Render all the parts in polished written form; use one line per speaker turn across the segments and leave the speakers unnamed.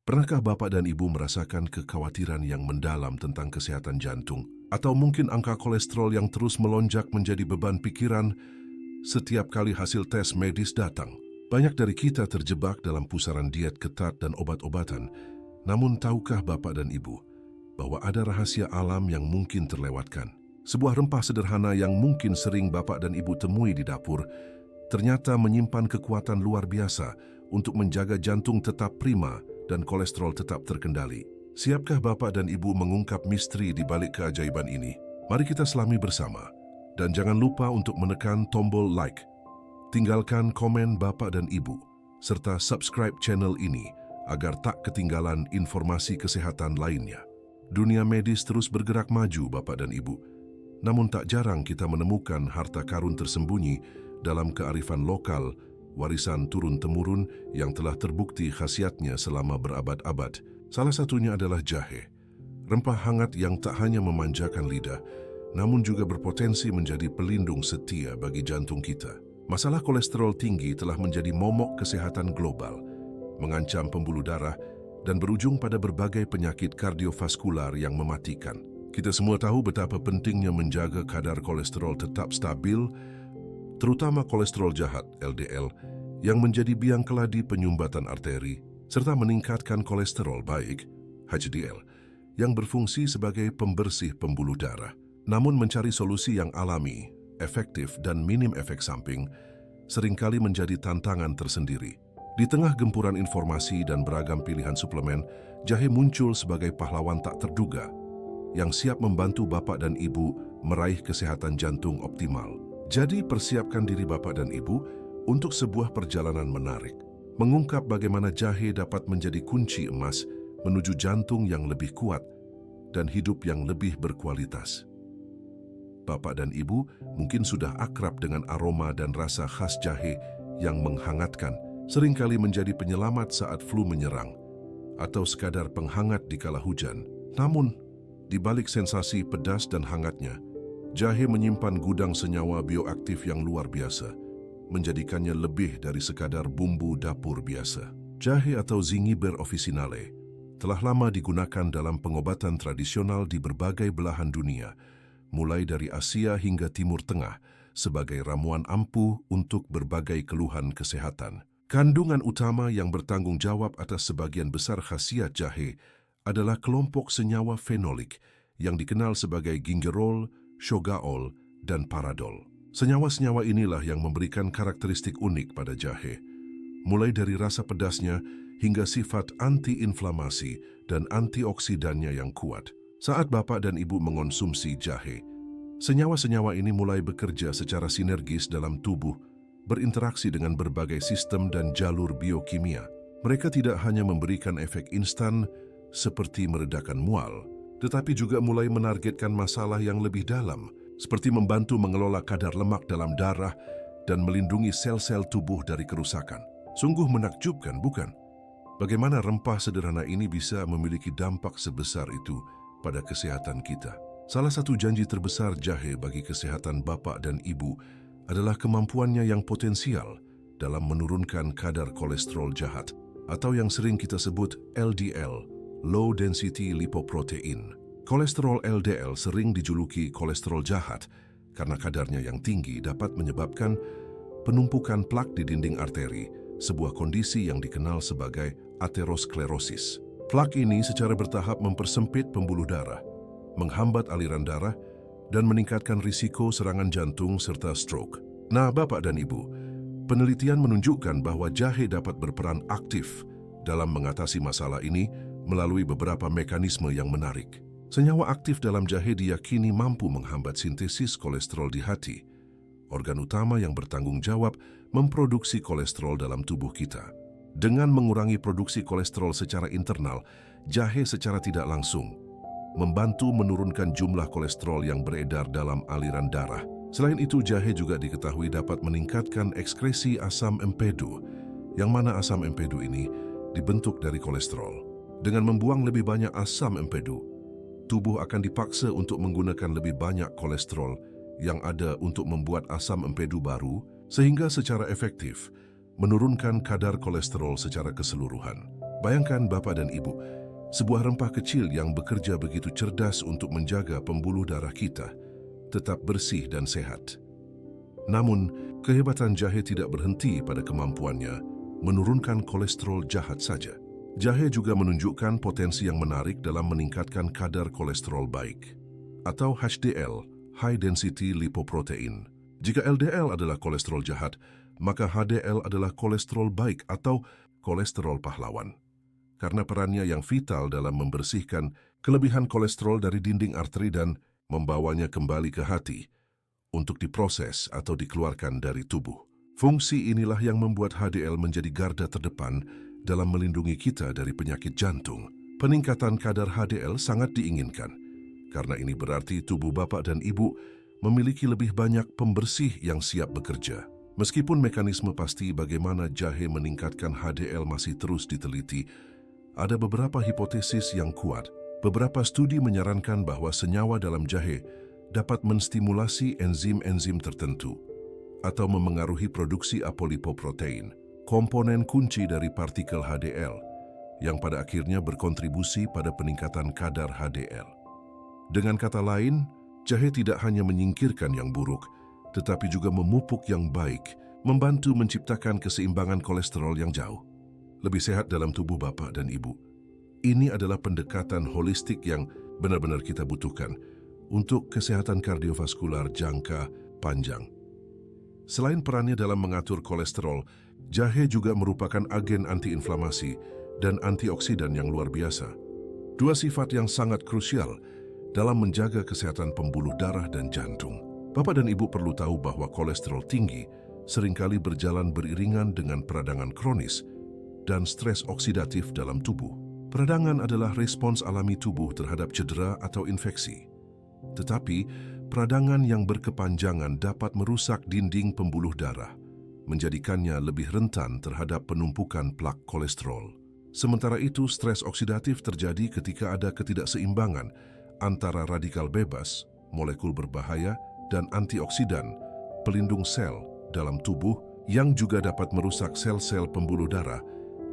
Pernahkah Bapak dan Ibu merasakan kekhawatiran yang mendalam tentang kesehatan jantung? Atau mungkin angka kolesterol yang terus melonjak menjadi beban pikiran setiap kali hasil tes medis datang? Banyak dari kita terjebak dalam pusaran diet ketat dan obat-obatan. Namun tahukah Bapak dan Ibu bahwa ada rahasia alam yang mungkin terlewatkan? Sebuah rempah sederhana yang mungkin sering Bapak dan Ibu temui di dapur ternyata menyimpan kekuatan luar biasa untuk menjaga jantung tetap prima dan kolesterol tetap terkendali. Siapkah Bapak dan Ibu mengungkap misteri di balik keajaiban ini? Mari kita selami bersama. Dan jangan lupa untuk menekan tombol like, tinggalkan komen Bapak dan Ibu, serta subscribe channel ini agar tak ketinggalan informasi kesehatan lainnya. Dunia medis terus bergerak maju Bapak dan Ibu. Namun tak jarang kita menemukan harta karun tersembunyi dalam kearifan lokal, warisan turun-temurun yang telah terbukti khasiatnya selama berabad-abad. Salah satunya adalah jahe, rempah hangat yang tak hanya memanjakan lidah, namun juga berpotensi menjadi pelindung setia bagi jantung kita. Masalah kolesterol tinggi telah menjadi momok kesehatan global, mengancam pembuluh darah, dan berujung pada berbagai penyakit kardiovaskular yang mematikan. Kita semua tahu betapa pentingnya menjaga kadar kolesterol tetap stabil, terutama kolesterol jahat LDL yang menjadi biang keladi penyumbatan arteri, serta meningkatkan kolesterol baik HDL yang berfungsi sebagai pembersih pembuluh darah. Namun mencari solusi yang alami, efektif, dan minim efek samping seringkali menjadi tantangan tersendiri. Di tengah gempuran informasi dan beragam pilihan suplemen, jahe muncul sebagai pahlawan tak terduga yang siap membantu Bapak dan Ibu meraih kesehatan jantung optimal. Jadi persiapkan diri Bapak dan Ibu untuk sebuah perjalanan menarik, mengungkap bagaimana jahe dapat menjadi kunci emas menuju jantung yang lebih kuat dan hidup yang lebih berkualitas. Bapak dan Ibu mungkin sudah akrab dengan aroma dan rasa khas jahe yang menghangatkan, seringkali menjadi penyelamat saat flu menyerang, atau sekadar penghangat di kala hujan. Namun, di balik sensasi pedas dan hangatnya, jahe menyimpan gudang senyawa bioaktif yang luar biasa, menjadikannya lebih dari sekadar bumbu dapur biasa. Jahe atau Zingiber officinale telah lama digunakan dalam pengobatan tradisional di berbagai belahan dunia, mulai dari Asia hingga Timur Tengah, sebagai ramuan ampuh untuk berbagai keluhan kesehatan. Kandungan utama yang bertanggung jawab atas sebagian besar khasiat jahe adalah kelompok senyawa fenolik yang dikenal sebagai gingerol, shogaol, dan paradol. Senyawa-senyawa inilah yang memberikan karakteristik unik pada jahe, mulai dari rasa pedasnya hingga sifat anti-inflamasi dan antioksidannya yang kuat. Saat Bapak dan Ibu mengonsumsi jahe, senyawa-senyawa ini mulai bekerja secara sinergis dalam tubuh, berinteraksi dengan berbagai sistem dan jalur biokimia. Mereka tidak hanya memberikan efek instan seperti meredakan mual, tetapi juga mulai menargetkan masalah yang lebih dalam, seperti membantu mengelola kadar lemak dalam darah dan melindungi sel-sel tubuh dari kerusakan. Sungguh menakjubkan, bukan? Bagaimana rempah sederhana ini bisa memiliki dampak sebesar itu pada kesehatan kita. Salah satu janji terbesar jahe bagi kesehatan Bapak dan Ibu adalah kemampuannya yang potensial dalam menurunkan kadar kolesterol jahat, atau yang sering kita sebut LDL, Low Density Lipoprotein. Kolesterol LDL sering dijuluki kolesterol jahat karena kadarnya yang tinggi dapat menyebabkan penumpukan plak di dinding arteri, sebuah kondisi yang dikenal sebagai aterosklerosis. Plak ini secara bertahap mempersempit pembuluh darah, menghambat aliran darah, dan meningkatkan risiko serangan jantung serta stroke. Nah, Bapak dan Ibu, penelitian menunjukkan bahwa jahe dapat berperan aktif dalam mengatasi masalah ini melalui beberapa mekanisme yang menarik. Senyawa aktif dalam jahe diyakini mampu menghambat sintesis kolesterol di hati, organ utama yang bertanggung jawab memproduksi kolesterol dalam tubuh kita. Dengan mengurangi produksi kolesterol secara internal, jahe secara tidak langsung membantu menurunkan jumlah kolesterol yang beredar dalam aliran darah. Selain itu, jahe juga diketahui dapat meningkatkan ekskresi asam empedu, yang mana asam empedu ini dibentuk dari kolesterol. Dengan membuang lebih banyak asam empedu, tubuh akan dipaksa untuk menggunakan lebih banyak kolesterol yang ada untuk membuat asam empedu baru, sehingga secara efektif menurunkan kadar kolesterol secara keseluruhan. Bayangkan Bapak dan Ibu, sebuah rempah kecil yang bekerja begitu cerdas untuk menjaga pembuluh darah kita tetap bersih dan sehat. Namun, kehebatan jahe tidak berhenti pada kemampuannya menurunkan kolesterol jahat saja. Jahe juga menunjukkan potensi yang menarik dalam meningkatkan kadar kolesterol baik, atau HDL, High Density Lipoprotein. Jika LDL adalah kolesterol jahat, maka HDL adalah kolesterol baik atau kolesterol pahlawan. Karena perannya yang vital dalam membersihkan kelebihan kolesterol dari dinding arteri dan membawanya kembali ke hati untuk diproses atau dikeluarkan dari tubuh. Fungsi inilah yang membuat HDL menjadi garda terdepan dalam melindungi kita dari penyakit jantung. Peningkatan kadar HDL sangat diinginkan, karena ini berarti tubuh Bapak dan Ibu memiliki lebih banyak pembersih yang siap bekerja. Meskipun mekanisme pasti bagaimana jahe meningkatkan HDL masih terus diteliti, ada beberapa hipotesis yang kuat. Beberapa studi menyarankan bahwa senyawa dalam jahe dapat menstimulasi enzim-enzim tertentu atau memengaruhi produksi apolipoprotein, komponen kunci dari partikel HDL, yang pada akhirnya berkontribusi pada peningkatan kadar HDL. Dengan kata lain, jahe tidak hanya menyingkirkan yang buruk, tetapi juga memupuk yang baik, membantu menciptakan keseimbangan kolesterol yang jauh lebih sehat dalam tubuh Bapak dan Ibu. Ini adalah pendekatan holistik yang benar-benar kita butuhkan untuk kesehatan kardiovaskular jangka panjang. Selain perannya dalam mengatur kolesterol, jahe juga merupakan agen antiinflamasi dan antioksidan yang luar biasa. Dua sifat yang sangat krusial dalam menjaga kesehatan pembuluh darah dan jantung. Bapak dan Ibu perlu tahu bahwa kolesterol tinggi seringkali berjalan beriringan dengan peradangan kronis dan stres oksidatif dalam tubuh. Peradangan adalah respons alami tubuh terhadap cedera atau infeksi. Tetapi, peradangan yang berkepanjangan dapat merusak dinding pembuluh darah, menjadikannya lebih rentan terhadap penumpukan plak kolesterol. Sementara itu, stres oksidatif terjadi ketika ada ketidakseimbangan antara radikal bebas, molekul berbahaya, dan antioksidan, pelindung sel dalam tubuh yang juga dapat merusak sel-sel pembuluh darah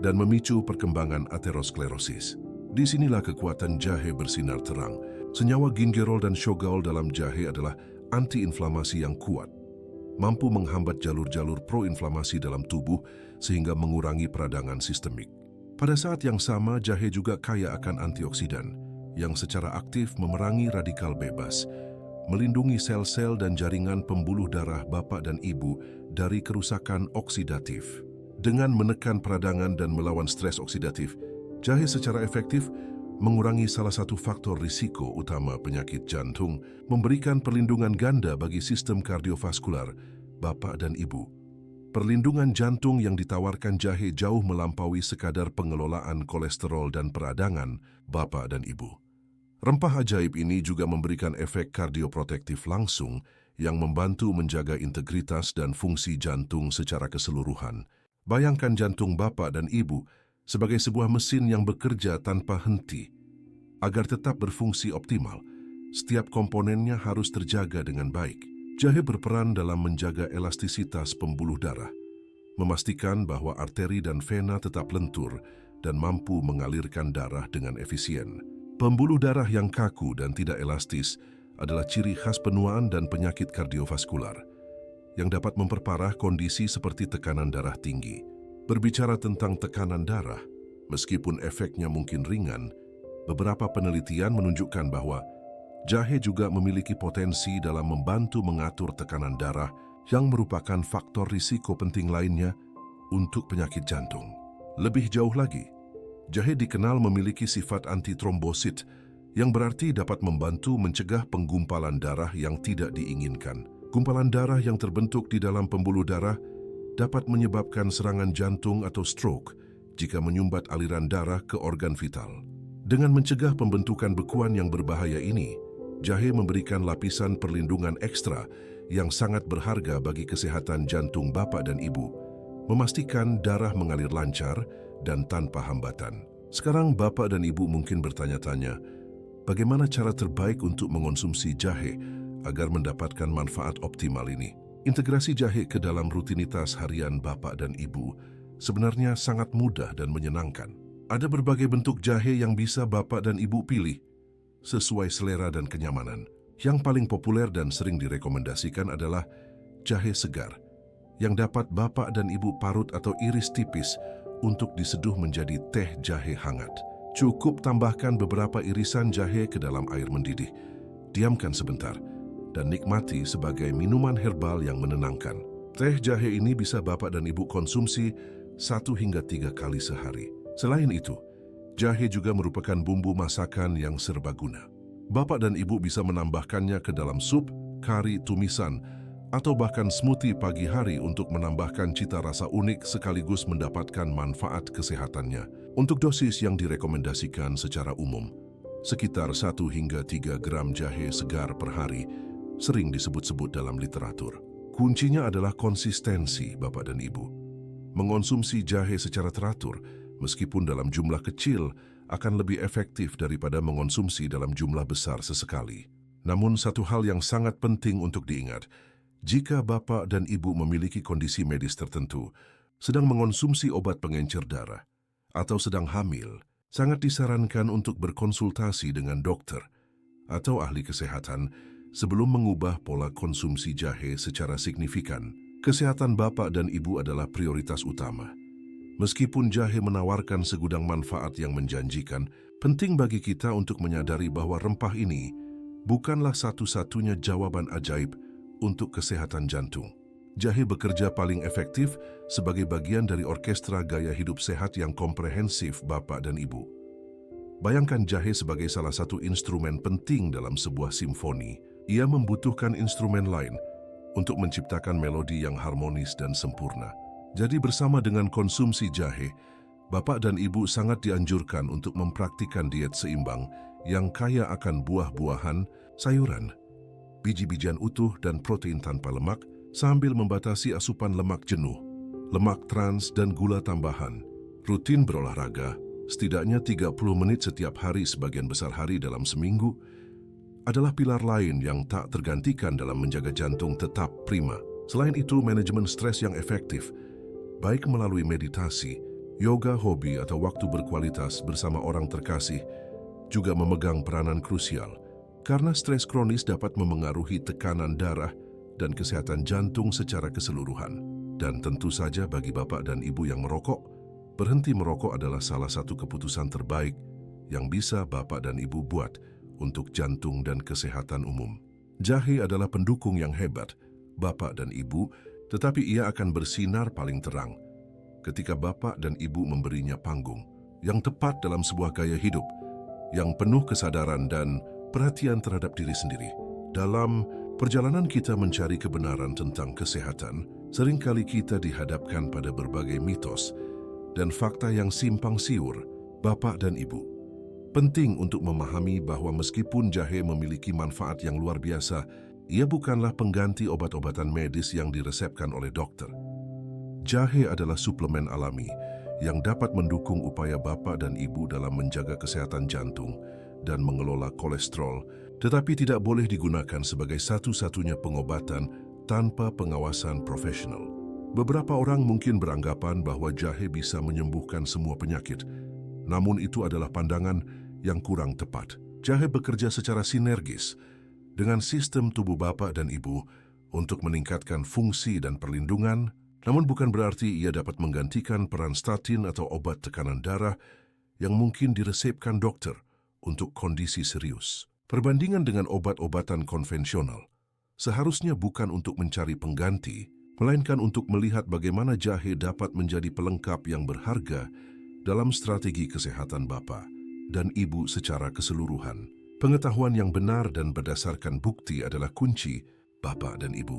dan memicu perkembangan aterosklerosis. Disinilah kekuatan jahe bersinar terang. Senyawa gingerol dan shogaol dalam jahe adalah antiinflamasi yang kuat, mampu menghambat jalur-jalur proinflamasi dalam tubuh sehingga mengurangi peradangan sistemik. Pada saat yang sama, jahe juga kaya akan antioksidan yang secara aktif memerangi radikal bebas, melindungi sel-sel dan jaringan pembuluh darah Bapak dan Ibu dari kerusakan oksidatif. Dengan menekan peradangan dan melawan stres oksidatif, jahe secara efektif mengurangi salah satu faktor risiko utama penyakit jantung, memberikan perlindungan ganda bagi sistem kardiovaskular Bapak dan Ibu. Perlindungan jantung yang ditawarkan jahe jauh melampaui sekadar pengelolaan kolesterol dan peradangan Bapak dan Ibu. Rempah ajaib ini juga memberikan efek kardioprotektif langsung yang membantu menjaga integritas dan fungsi jantung secara keseluruhan. Bayangkan jantung Bapak dan Ibu sebagai sebuah mesin yang bekerja tanpa henti. Agar tetap berfungsi optimal, setiap komponennya harus terjaga dengan baik. Jahe berperan dalam menjaga elastisitas pembuluh darah, memastikan bahwa arteri dan vena tetap lentur dan mampu mengalirkan darah dengan efisien. Pembuluh darah yang kaku dan tidak elastis adalah ciri khas penuaan dan penyakit kardiovaskular yang dapat memperparah kondisi seperti tekanan darah tinggi. Berbicara tentang tekanan darah, meskipun efeknya mungkin ringan, beberapa penelitian menunjukkan bahwa jahe juga memiliki potensi dalam membantu mengatur tekanan darah yang merupakan faktor risiko penting lainnya untuk penyakit jantung. Lebih jauh lagi, jahe dikenal memiliki sifat antitrombosit yang berarti dapat membantu mencegah penggumpalan darah yang tidak diinginkan. Gumpalan darah yang terbentuk di dalam pembuluh darah dapat menyebabkan serangan jantung atau stroke jika menyumbat aliran darah ke organ vital. Dengan mencegah pembentukan bekuan yang berbahaya ini, jahe memberikan lapisan perlindungan ekstra yang sangat berharga bagi kesehatan jantung Bapak dan Ibu, memastikan darah mengalir lancar dan tanpa hambatan. Sekarang Bapak dan Ibu mungkin bertanya-tanya, bagaimana cara terbaik untuk mengonsumsi jahe agar mendapatkan manfaat optimal ini? Integrasi jahe ke dalam rutinitas harian Bapak dan Ibu sebenarnya sangat mudah dan menyenangkan. Ada berbagai bentuk jahe yang bisa Bapak dan Ibu pilih, sesuai selera dan kenyamanan. Yang paling populer dan sering direkomendasikan adalah jahe segar, yang dapat Bapak dan Ibu parut atau iris tipis untuk diseduh menjadi teh jahe hangat. Cukup tambahkan beberapa irisan jahe ke dalam air mendidih, diamkan sebentar, dan nikmati sebagai minuman herbal yang menenangkan. Teh jahe ini bisa Bapak dan Ibu konsumsi 1 hingga 3 kali sehari. Selain itu, jahe juga merupakan bumbu masakan yang serbaguna. Bapak dan Ibu bisa menambahkannya ke dalam sup, kari, tumisan, atau bahkan smoothie pagi hari untuk menambahkan cita rasa unik sekaligus mendapatkan manfaat kesehatannya. Untuk dosis yang direkomendasikan secara umum, sekitar 1 hingga 3 gram jahe segar per hari, sering disebut-sebut dalam literatur. Kuncinya adalah konsistensi, Bapak dan Ibu. Mengonsumsi jahe secara teratur, meskipun dalam jumlah kecil, akan lebih efektif daripada mengonsumsi dalam jumlah besar sesekali. Namun satu hal yang sangat penting untuk diingat, jika Bapak dan Ibu memiliki kondisi medis tertentu, sedang mengonsumsi obat pengencer darah, atau sedang hamil, sangat disarankan untuk berkonsultasi dengan dokter atau ahli kesehatan sebelum mengubah pola konsumsi jahe secara signifikan. Kesehatan Bapak dan Ibu adalah prioritas utama. Meskipun jahe menawarkan segudang manfaat yang menjanjikan, penting bagi kita untuk menyadari bahwa rempah ini bukanlah satu-satunya jawaban ajaib untuk kesehatan jantung. Jahe bekerja paling efektif sebagai bagian dari orkestra gaya hidup sehat yang komprehensif Bapak dan Ibu. Bayangkan jahe sebagai salah satu instrumen penting dalam sebuah simfoni. Ia membutuhkan instrumen lain untuk menciptakan melodi yang harmonis dan sempurna. Jadi bersama dengan konsumsi jahe, Bapak dan Ibu sangat dianjurkan untuk mempraktikkan diet seimbang yang kaya akan buah-buahan, sayuran, biji-bijian utuh dan protein tanpa lemak, sambil membatasi asupan lemak jenuh, lemak trans dan gula tambahan. Rutin berolahraga, setidaknya 30 menit setiap hari sebagian besar hari dalam seminggu, adalah pilar lain yang tak tergantikan dalam menjaga jantung tetap prima. Selain itu, manajemen stres yang efektif, baik melalui meditasi, yoga hobi atau waktu berkualitas bersama orang terkasih, juga memegang peranan krusial, karena stres kronis dapat memengaruhi tekanan darah dan kesehatan jantung secara keseluruhan. Dan tentu saja bagi Bapak dan Ibu yang merokok, berhenti merokok adalah salah satu keputusan terbaik yang bisa Bapak dan Ibu buat untuk jantung dan kesehatan umum. Jahe adalah pendukung yang hebat, Bapak dan Ibu, tetapi ia akan bersinar paling terang ketika Bapak dan Ibu memberinya panggung yang tepat dalam sebuah gaya hidup yang penuh kesadaran dan perhatian terhadap diri sendiri. Dalam perjalanan kita mencari kebenaran tentang kesehatan, seringkali kita dihadapkan pada berbagai mitos dan fakta yang simpang siur. Bapak dan Ibu, penting untuk memahami bahwa meskipun jahe memiliki manfaat yang luar biasa, ia bukanlah pengganti obat-obatan medis yang diresepkan oleh dokter. Jahe adalah suplemen alami yang dapat mendukung upaya Bapak dan Ibu dalam menjaga kesehatan jantung dan mengelola kolesterol, tetapi tidak boleh digunakan sebagai satu-satunya pengobatan tanpa pengawasan profesional. Beberapa orang mungkin beranggapan bahwa jahe bisa menyembuhkan semua penyakit, namun itu adalah pandangan yang kurang tepat. Jahe bekerja secara sinergis dengan sistem tubuh Bapak dan Ibu untuk meningkatkan fungsi dan perlindungan, namun bukan berarti ia dapat menggantikan peran statin atau obat tekanan darah yang mungkin diresepkan dokter untuk kondisi serius. Perbandingan dengan obat-obatan konvensional seharusnya bukan untuk mencari pengganti, melainkan untuk melihat bagaimana jahe dapat menjadi pelengkap yang berharga dalam strategi kesehatan Bapak dan Ibu secara keseluruhan. Pengetahuan yang benar dan berdasarkan bukti adalah kunci Bapak dan Ibu.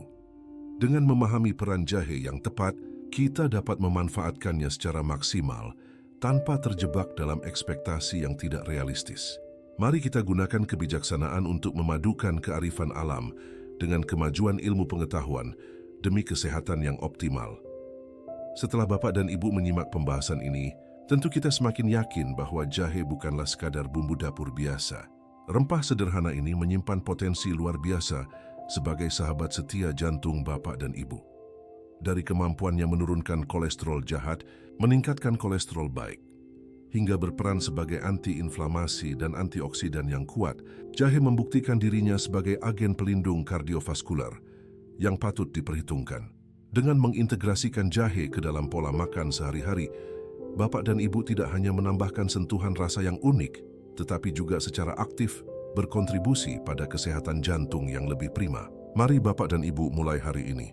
Dengan memahami peran jahe yang tepat, kita dapat memanfaatkannya secara maksimal tanpa terjebak dalam ekspektasi yang tidak realistis. Mari kita gunakan kebijaksanaan untuk memadukan kearifan alam dengan kemajuan ilmu pengetahuan demi kesehatan yang optimal. Setelah Bapak dan Ibu menyimak pembahasan ini, tentu kita semakin yakin bahwa jahe bukanlah sekadar bumbu dapur biasa. Rempah sederhana ini menyimpan potensi luar biasa sebagai sahabat setia jantung Bapak dan Ibu. Dari kemampuannya menurunkan kolesterol jahat, meningkatkan kolesterol baik, hingga berperan sebagai anti-inflamasi dan antioksidan yang kuat. Jahe membuktikan dirinya sebagai agen pelindung kardiovaskular yang patut diperhitungkan. Dengan mengintegrasikan jahe ke dalam pola makan sehari-hari, Bapak dan Ibu tidak hanya menambahkan sentuhan rasa yang unik, tetapi juga secara aktif berkontribusi pada kesehatan jantung yang lebih prima. Mari Bapak dan Ibu mulai hari ini.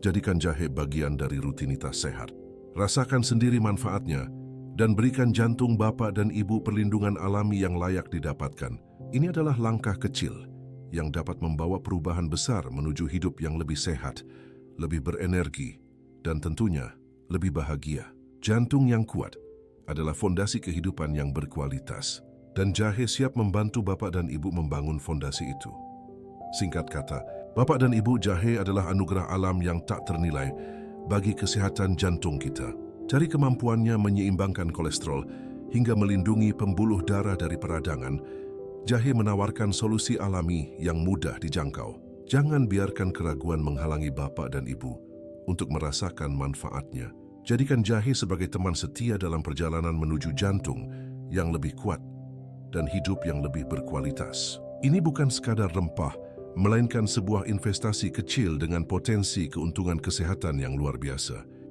Jadikan jahe bagian dari rutinitas sehat. Rasakan sendiri manfaatnya dan berikan jantung Bapak dan Ibu perlindungan alami yang layak didapatkan. Ini adalah langkah kecil yang dapat membawa perubahan besar menuju hidup yang lebih sehat, lebih berenergi, dan tentunya lebih bahagia. Jantung yang kuat adalah fondasi kehidupan yang berkualitas, dan jahe siap membantu Bapak dan Ibu membangun fondasi itu. Singkat kata, Bapak dan Ibu, jahe adalah anugerah alam yang tak ternilai bagi kesehatan jantung kita. Dari kemampuannya menyeimbangkan kolesterol hingga melindungi pembuluh darah dari peradangan, jahe menawarkan solusi alami yang mudah dijangkau. Jangan biarkan keraguan menghalangi Bapak dan Ibu untuk merasakan manfaatnya. Jadikan jahe sebagai teman setia dalam perjalanan menuju jantung yang lebih kuat dan hidup yang lebih berkualitas. Ini bukan sekadar rempah, melainkan sebuah investasi kecil dengan potensi keuntungan kesehatan yang luar biasa.